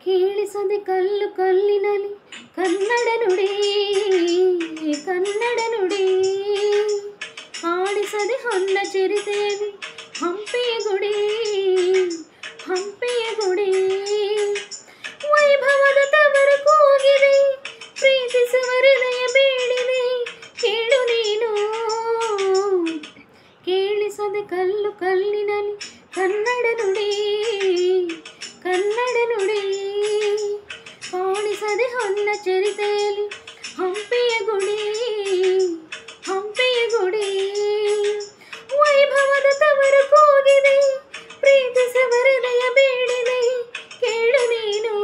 ಕೇಳಿಸದೆ ಕಲ್ಲು ಕಲ್ಲಿನಲ್ಲಿ ಕನ್ನಡ ನುಡಿ ಕನ್ನಡ ನುಡಿ ಆಡಿಸದೆ ಹೊನ್ನ ಚಿರಿತೆಯಲ್ಲಿ ಹಂಪೆಯ ಗುಡಿ ಹಂಪೆಯ ಗುಡಿ ವೈಭವದ ತವರು ಕೂಗಿದೆ ಪ್ರೀತಿಸುವ ಹೃದಯ ಬೇಡಿದೆ ಕೇಳು ನೀನು ಕೇಳಿಸದೆ ಕಲ್ಲು ಕಲ್ಲಿನಲ್ಲಿ ಕನ್ನಡ ನುಡಿ ಕನ್ನಡ ನುಡಿ ಕಾಣಿಸದೆ ಹೊನ್ನ ಚರಿತೆಯಲ್ಲಿ ಹಂಪೆಯ ಗುಡಿ ಹಂಪೆಯ ಗುಡಿ ವೈಭವದ ತವರು ಕೂಗಿದೆ ಪ್ರೀತಿಸುವ ಹೃದಯ ಬೇಡಿದೆ ಕೇಳು ನೀನು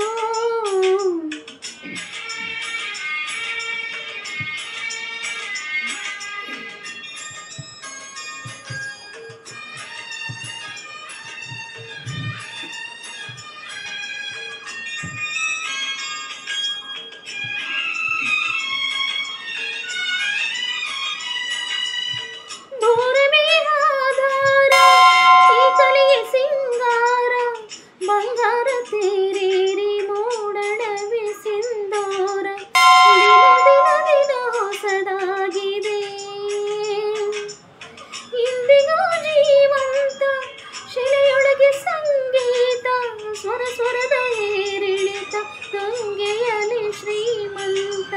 ಸ್ವರದ ಏರಿಳಿತ ಗಂಗೆಯಲ್ಲಿ ಶ್ರೀಮಂತ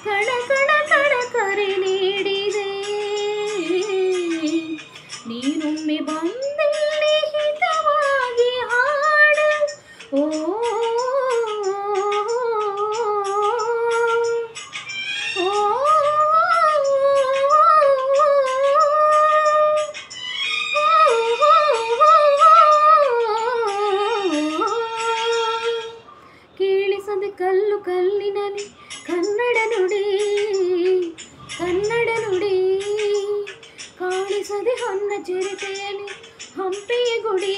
ಕಣ ಕಣ ಕಣ ಕರೆ ನೀಡಿದೆ ನೀನೊಮ್ಮೆ ಬಂದಲ್ಲಿ ಹಿತವಾಗಿ ಹಾಡು ಓ ಕಲ್ಲು ಕಲ್ಲಿನಲ್ಲಿ ಕನ್ನಡ ನುಡಿ ಕನ್ನಡ ನುಡಿ ಕಾಣಿಸದೆ ಹೊನ್ನ ಚಿರತೆಯಲ್ಲಿ ಹಂಪೆಯ ಗುಡಿ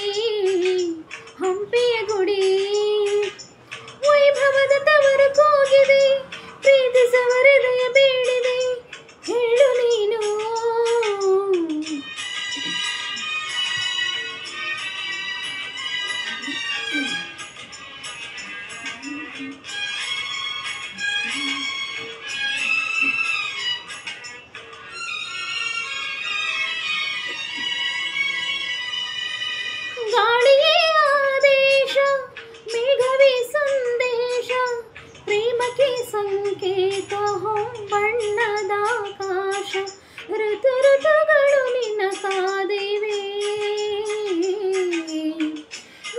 ಹಂಪೆಯ ಗುಡಿ ವೈಭವದ ತವರು ಕೂಗಿದೆ ಪ್ರೀತಿಸುವ ಹೃದಯ ಬೇಡಿದೆ ಹೇಳು ನೀನು ಗಾಳಿಯೇ ಆದೇಶ ಮೇಘವೇ ಸಂದೇಶ ಪ್ರೇಮಕ್ಕೆ ಸಂಕೇತ ಹೊಂಬಣ್ಣದ ಆಕಾಶ ಋತು ಋತುಗಳು ನಿನ್ನ ಕಾದಿವೆ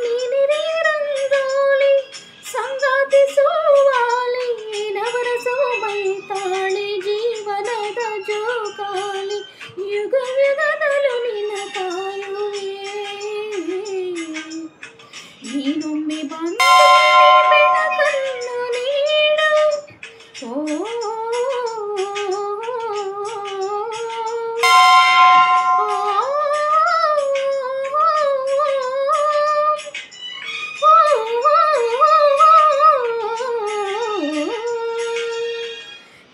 ನೀನಿರೆಯ ರಂಗೋಲಿ ಸಂಗಾತಿ ಸೋವಾಲಿ ನವರಸವ ಮೈತಾಳಿ ಜೀವನದ ಜೋಕಾಲಿ ಯುಗ ಯುಗದಲು ನಿನ್ನ ಕಾಯುವೆ ನೀನೊಮ್ಮೆ ಬಂದು ಬೆಳಕನ್ನು ನೀಡು ಓ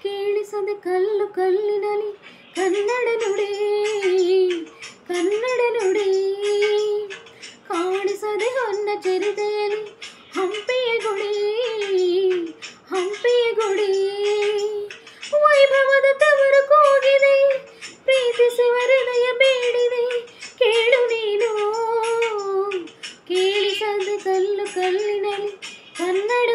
ಕೇಳಿಸದೆ ಕಲ್ಲು ಕಲ್ಲಿನಲ್ಲಿ ಕನ್ನಡ ನುಡಿ ಕನ್ನಡ ನುಡಿ ಕಾಣಿಸದೆ ಹೊನ್ನ ಚರಿತೆಯಲ್ಲಿ ಹಂಪೆಯ ಗುಡಿ ಹಂಪೆಯ ಗುಡಿ ವೈಭವದ ತವರು ಕೂಗಿದೆ ಪ್ರೀತಿಸುವ ಹೃದಯ ಬೇಡಿದೆ ಕೇಳು ನೀನು ಕೇಳಿಸದೆ ಕಲ್ಲು ಕಲ್ಲಿನಲ್ಲಿ ಕನ್ನಡ